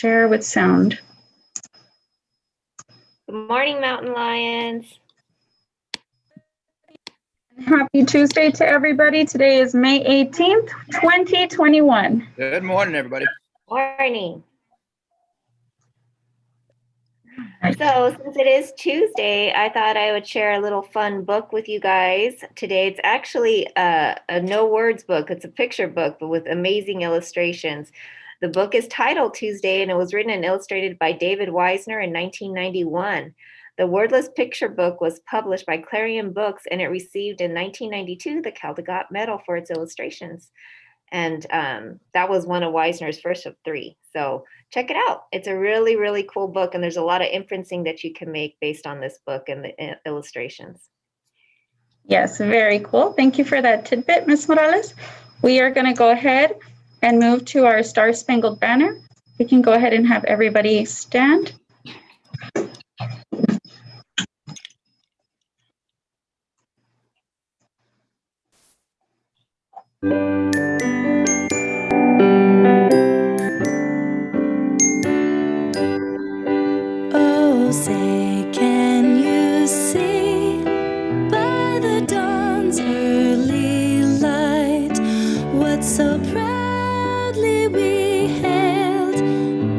share with sound. Good morning, Mountain Lions. Happy Tuesday to everybody. Today is May 18th, 2021. Good morning, everybody. Morning. So since it is Tuesday, I thought I would share a little fun book with you guys. Today it's actually a no words book. It's a picture book, but with amazing illustrations. The book is titled Tuesday, and it was written and illustrated by David Weisner in 1991. The wordless picture book was published by Clarion Books, and it received in 1992 the Caldecott Medal for its illustrations. And that was one of Weisner's first of 3. So check it out. It's a really, really cool book, and there's a lot of inferencing that you can make based on this book and the illustrations. Yes, very cool. Thank you for that tidbit, Ms. Morales. We are going to go ahead and move to our Star Spangled Banner. We can go ahead and have everybody stand. Oh, say, can you see by the dawn's early light what so proudly we hailed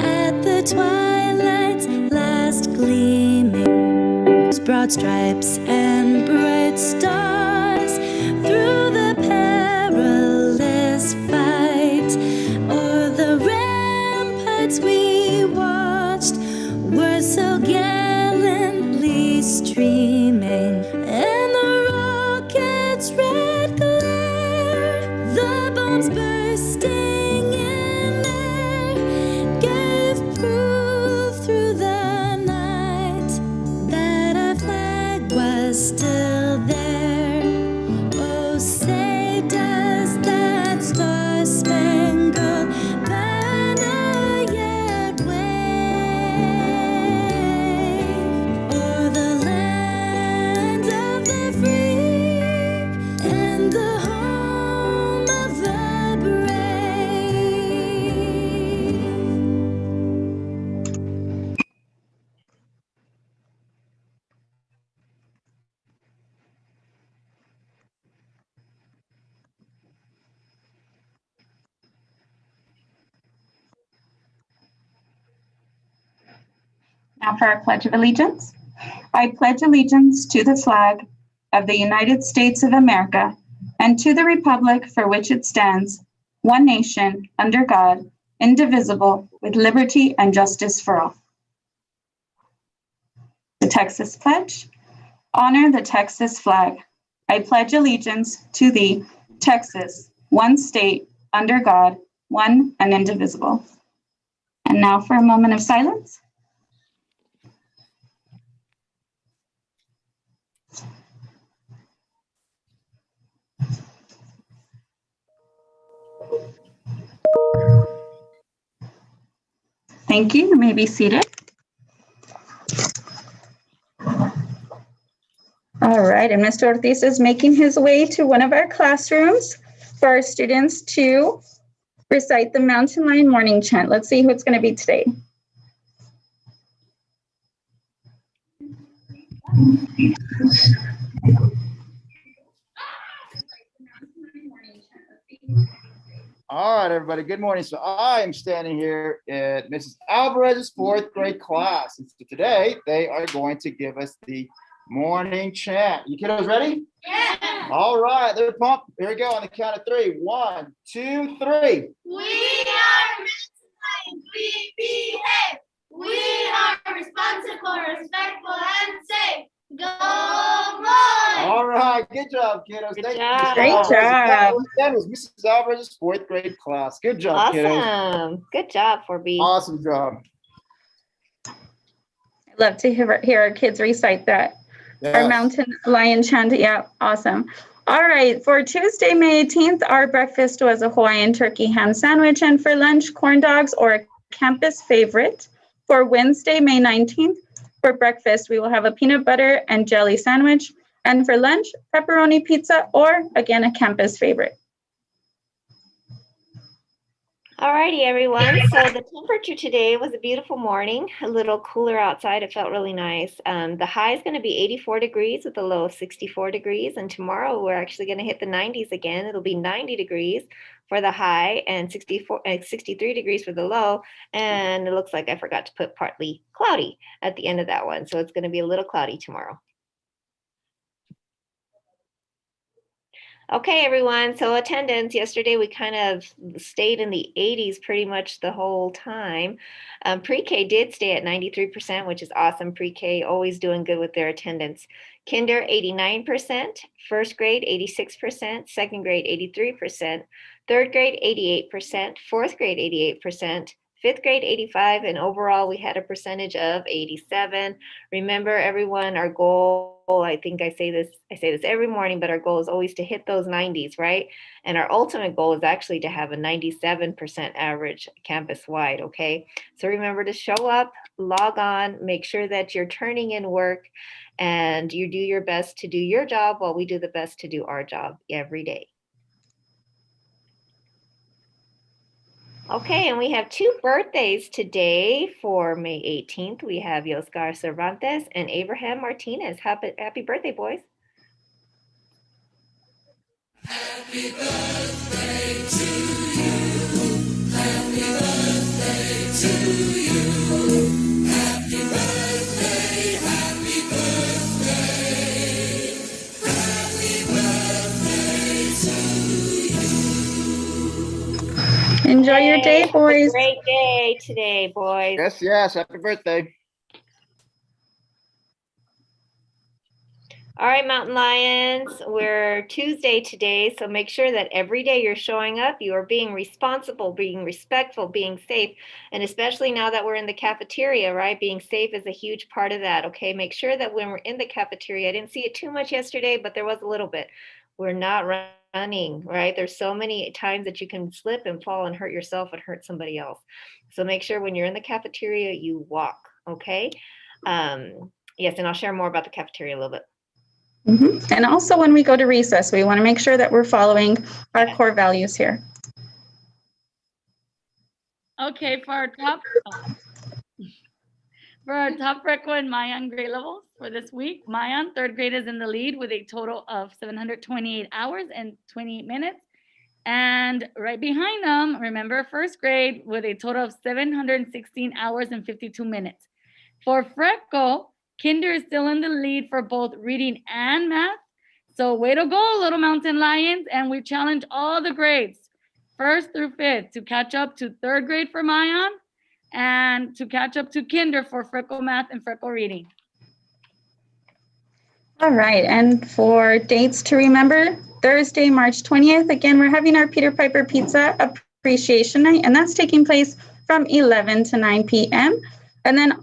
at the twilight's last gleaming, broad stripes and bright stars through the perilous fight, o'er the ramparts we watched were so gallantly streaming, and the rocket's red glare, the bombs bursting in air, gave proof through the night that our flag was still there. Oh, say does that star-spangled banner yet wave o'er the land of the free and the home of the brave? Now for our Pledge of Allegiance. I pledge allegiance to the flag of the United States of America and to the republic for which it stands, one nation, under God, indivisible, with liberty and justice for all. The Texas Pledge. Honor the Texas flag. I pledge allegiance to thee, Texas, one state, under God, one and indivisible. And now for a moment of silence. Thank you. You may be seated. All right, and Mr. Ortiz is making his way to one of our classrooms for our students to recite the Mountain Lion morning chant. Let's see who it's going to be today. All right, everybody. Good morning. So I am standing here at Mrs. Alvarez's 4th grade class. And so today they are going to give us the morning chant. You kiddos ready? Yeah. All right, they're pumped. Here we go on the count of 3. 1, 2, 3. We are Mountain Lions. We behave. We are responsible, respectful, and safe. Go boys! All right, good job, kiddos. Good Thank job. you. Great job. That was Mrs. Alvarez's 4th grade class. Good job, kiddos. Awesome. Good job, 4B. Awesome job. I'd love to hear our kids recite that. Yes. Our Mountain Lion chant. Yeah, awesome. All right, for Tuesday, May 18th, our breakfast was a Hawaiian turkey ham sandwich, and for lunch, corn dogs or a campus favorite. For Wednesday, May 19th, for breakfast, we will have a peanut butter and jelly sandwich, and for lunch, pepperoni pizza or, again, a campus favorite. Alrighty, everyone. So the temperature today was a beautiful morning, a little cooler outside. It felt really nice. The high is going to be 84 degrees with a low of 64 degrees. And tomorrow we're actually going to hit the 90s again. It'll be 90 degrees for the high and 63 degrees for the low. And it looks like I forgot to put partly cloudy at the end of that one. So it's going to be a little cloudy tomorrow. Okay, everyone. So attendance yesterday, we kind of stayed in the 80s pretty much the whole time. Pre-K did stay at 93%, which is awesome. Pre-K always doing good with their attendance. Kinder 89%, first grade 86%, second grade 83%, third grade 88%, fourth grade 88%, fifth grade 85, and overall we had a percentage of 87. Remember, everyone, our goal, I think I say this every morning, but our goal is always to hit those 90s, right? And our ultimate goal is actually to have a 97% average campus wide, okay? So remember to show up, log on, make sure that you're turning in work, and you do your best to do your job while we do the best to do our job every day. Okay, and we have two birthdays today for May 18th. We have Yoscar Cervantes and Abraham Martinez. Happy birthday, boys. Happy birthday to you. Happy birthday to you. Happy birthday, happy birthday. Happy birthday to you. Enjoy your day, Have a boys. great day today, boys. Yes, yes. Happy birthday. All right, Mountain Lions, we're Tuesday today, so make sure that every day you're showing up, you are being responsible, being respectful, being safe, and especially now that we're in the cafeteria, right? Being safe is a huge part of that, okay? Make sure that when we're in the cafeteria, I didn't see it too much yesterday, but there was a little bit. We're not running, right? There's so many times that you can slip and fall and hurt yourself and hurt somebody else. So make sure when you're in the cafeteria, you walk, okay? Yes, and I'll share more about the cafeteria a little bit. Mhm. And also when we go to recess, we want to make sure that we're following our core values here. Okay, for our top Freckle and Mayan grade levels for this week, Mayan, third grade, is in the lead with a total of 728 hours and 28 minutes. And right behind them, remember, first grade with a total of 716 hours and 52 minutes. For Freckle, Kinder is still in the lead for both reading and math. So way to go, Little Mountain Lions. And we challenge all the grades, first through fifth, to catch up to third grade for Mayan and to catch up to Kinder for Freckle math and Freckle reading. All right, and for dates to remember, Thursday, March 20th, again, we're having our Peter Piper Pizza Appreciation Night, and that's taking place from 11 to 9 p.m. And then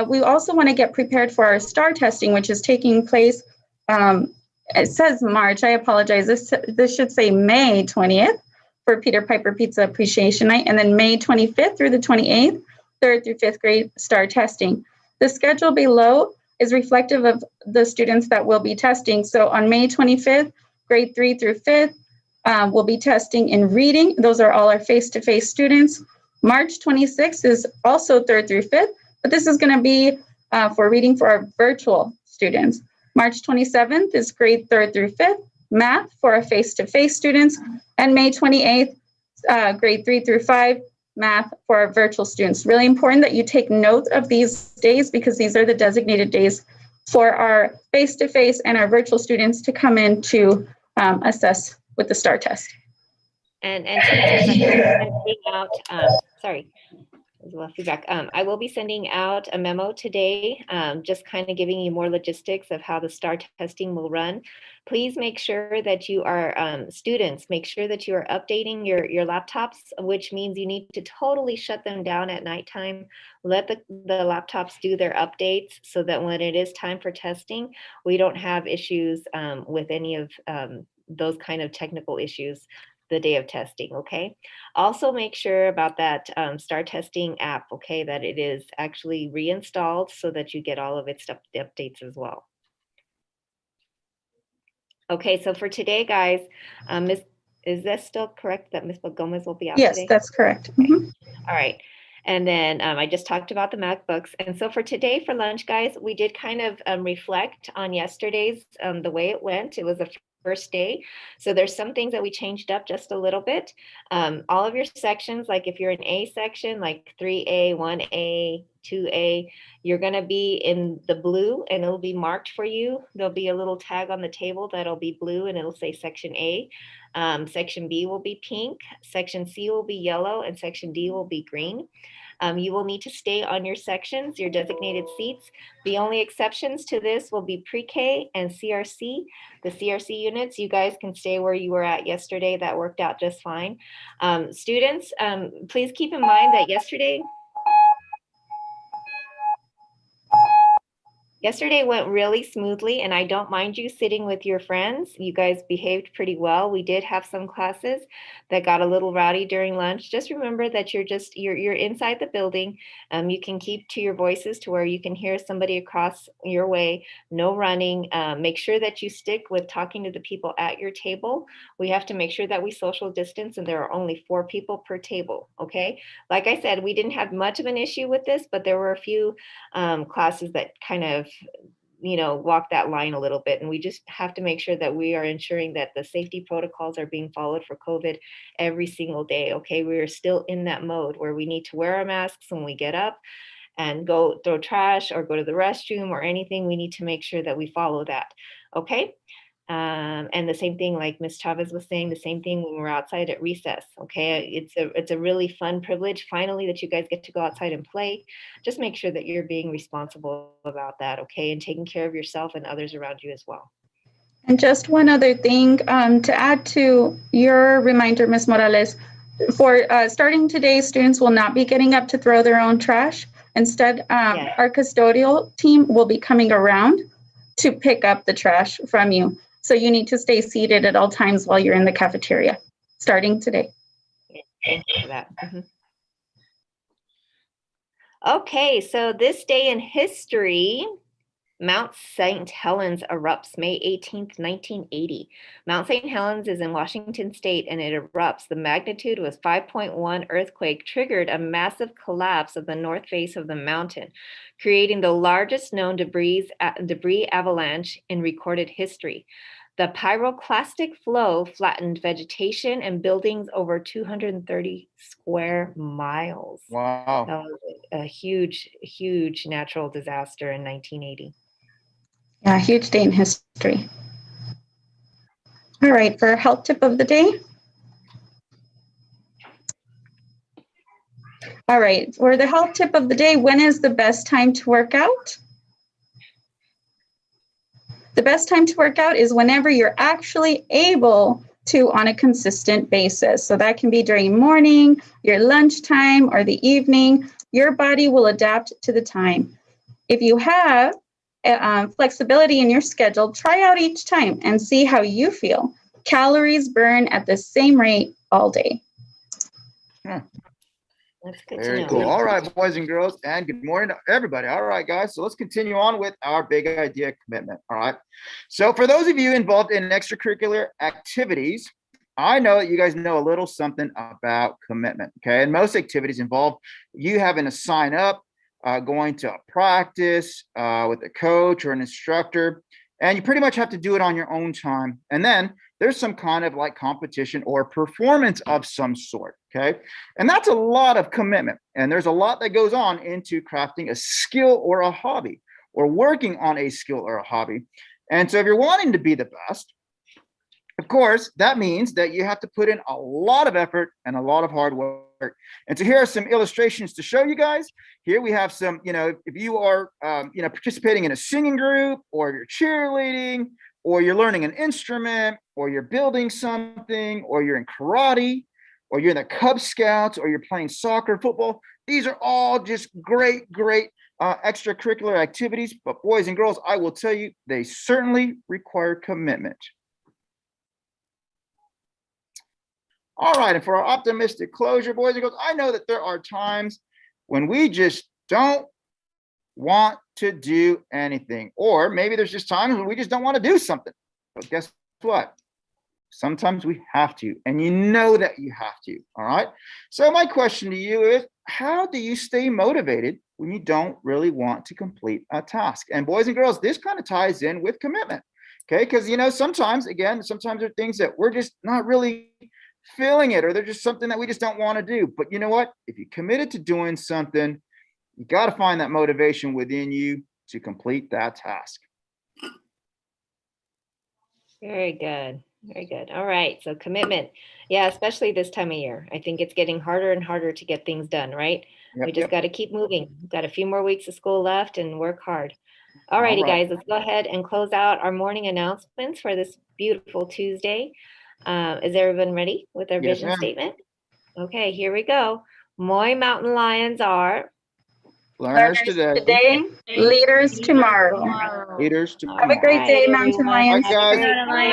we also want to get prepared for our STAR testing, which is taking place, it says March, I apologize, this should say May 20th for Peter Piper Pizza Appreciation Night, and then May 25th through the 28th, 3rd through 5th grade STAR testing. The schedule below is reflective of the students that will be testing. So on May 25th, grade 3 through 5th, we'll be testing in reading. Those are all our face-to-face students. March 26th is also 3rd through 5th, but this is going to be for reading for our virtual students. March 27th is grade 3rd through 5th, math for our face-to-face students, and May 28th, grade 3 through 5, math for our virtual students. Really important that you take note of these days because these are the designated days for our face-to-face and our virtual students to come in to assess with the STAR test. And teachers, I will be sending out, sorry, there's a lot of feedback. I will be sending out a memo today, just kind of giving you more logistics of how the STAR testing will run. Please make sure that you are, students, make sure that you are updating your laptops, which means you need to totally shut them down at nighttime. Let the laptops do their updates so that when it is time for testing, we don't have issues with any of those kind of technical issues the day of testing, okay? Also make sure about that STAR testing app, okay, that it is actually reinstalled so that you get all of its updates as well. Okay, so for today, guys, Is that still correct that Ms. Gomez will be out Yes, today? that's correct. Mhm. All right. And then I just talked about the MacBooks. And so for today, for lunch, guys, we did kind of reflect on yesterday's, the way it went. It was the first day. So there's some things that we changed up just a little bit. All of your sections, like if you're in A section, like 3A, 1A, 2A, you're going to be in the blue and it'll be marked for you. There'll be a little tag on the table that'll be blue and it'll say section A. Section B will be pink, section C will be yellow, and section D will be green. You will need to stay on your sections, your designated seats. The only exceptions to this will be pre-K and CRC. The CRC units, you guys can stay where you were at yesterday. That worked out just fine. Students, please keep in mind that yesterday went really smoothly, and I don't mind you sitting with your friends. You guys behaved pretty well. We did have some classes that got a little rowdy during lunch. Just remember that you're inside the building. You can keep to your voices to where you can hear somebody across your way. No running. Make sure that you stick with talking to the people at your table. We have to make sure that we social distance, and there are only 4 people per table. Okay. Like I said, we didn't have much of an issue with this, but there were a few classes that kind of walk that line a little bit, and we just have to make sure that we are ensuring that the safety protocols are being followed for COVID every single day. Okay, we are still in that mode where we need to wear our masks when we get up and go throw trash or go to the restroom or anything. We need to make sure that we follow that. Okay. And the same thing, like Ms. Chavez was saying, the same thing when we're outside at recess. Okay, it's a really fun privilege finally that you guys get to go outside and play. Just make sure that you're being responsible about that, okay, and taking care of yourself and others around you as well. And just one other thing to add to your reminder, Ms. Morales, for starting today, students will not be getting up to throw their own trash. Instead, Yes. our custodial team will be coming around to pick up the trash from you. So you need to stay seated at all times while you're in the cafeteria, starting today. Thank you for that. Mhm. Okay, so this day in history, Mount St. Helens erupts May 18th, 1980. Mount St. Helens is in Washington State and it erupts. The magnitude was 5.1 earthquake triggered a massive collapse of the north face of the mountain, creating the largest known debris avalanche in recorded history. The pyroclastic flow flattened vegetation and buildings over 230 square miles. Wow. That was a huge, huge natural disaster in 1980. Yeah, huge day in history. All right, for our health tip of the day. All right, for the health tip of the day, when is the best time to work out? The best time to work out is whenever you're actually able to on a consistent basis. So that can be during morning, your lunchtime, or the evening. Your body will adapt to the time. If you have flexibility in your schedule, try out each time and see how you feel. Calories burn at the same rate all day. That's good to Very know. cool. All right, boys and girls, and good morning to everybody. All right, guys, so let's continue on with our big idea commitment. All right. So for those of you involved in extracurricular activities, I know that you guys know a little something about commitment. Okay. And most activities involve you having to sign up, going to a practice with a coach or an instructor, and you pretty much have to do it on your own time. And then there's some kind of like competition or performance of some sort. Okay. And that's a lot of commitment. And there's a lot that goes on into crafting a skill or a hobby or working on a skill or a hobby. And so if you're wanting to be the best, of course, that means that you have to put in a lot of effort and a lot of hard work. And so here are some illustrations to show you guys. Here we have some, if you are, participating in a singing group, or you're cheerleading, or you're learning an instrument, or you're building something, or you're in karate, or you're in the Cub Scouts, or you're playing soccer, football. These are all just great extracurricular activities. But boys and girls, I will tell you, they certainly require commitment. All right, and for our optimistic closure, boys and girls, I know that there are times when we just don't want to do anything, or maybe there's just times when we just don't want to do something. But guess what? Sometimes we have to, and you know that you have to, all right? So my question to you is, how do you stay motivated when you don't really want to complete a task? And boys and girls, this kind of ties in with commitment, okay? Because, sometimes there are things that we're just not really feeling it, or they're just something that we just don't want to do. But you know what? If you're committed to doing something, you got to find that motivation within you to complete that task. Very good. Very good. All right. So commitment. Yeah, especially this time of year. I think it's getting harder and harder to get things done, right? We just got to keep moving. We've got a few more weeks of school left and work hard. All righty, guys, let's go ahead and close out our morning announcements for this beautiful Tuesday. Is everyone ready with our vision statement? Okay, here we go. Moy Mountain Lions are Learners today, leaders tomorrow. leaders to Have a great day, Mountain everyone. Lions. Bye, guys. Have a great day.